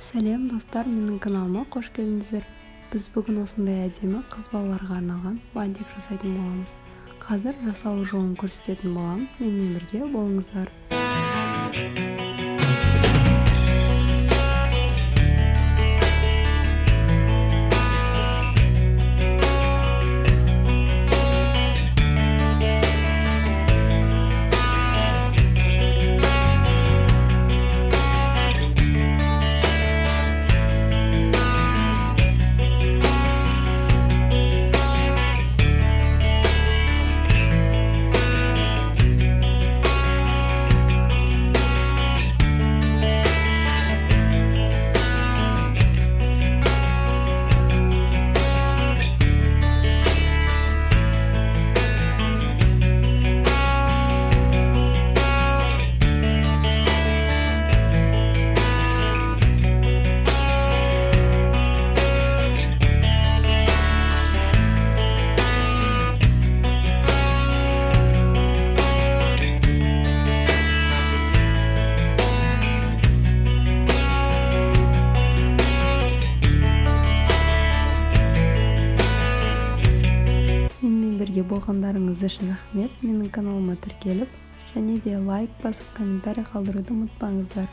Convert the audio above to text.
Сәлем достар, менің каналыма қош келдіңіздер. Біз бүгін осындай әдемі қыз балаларға арналған бантик жасайтын боламыз. Қазір жасалу жолын көрсететін боламын. Менімен бірге болыңыздар. Бірге болғандарыңыз үшін рахмет. Менің каналыма тіркеліп, және де лайк басып, комментарий қалдыруды ұмытпаңыздар.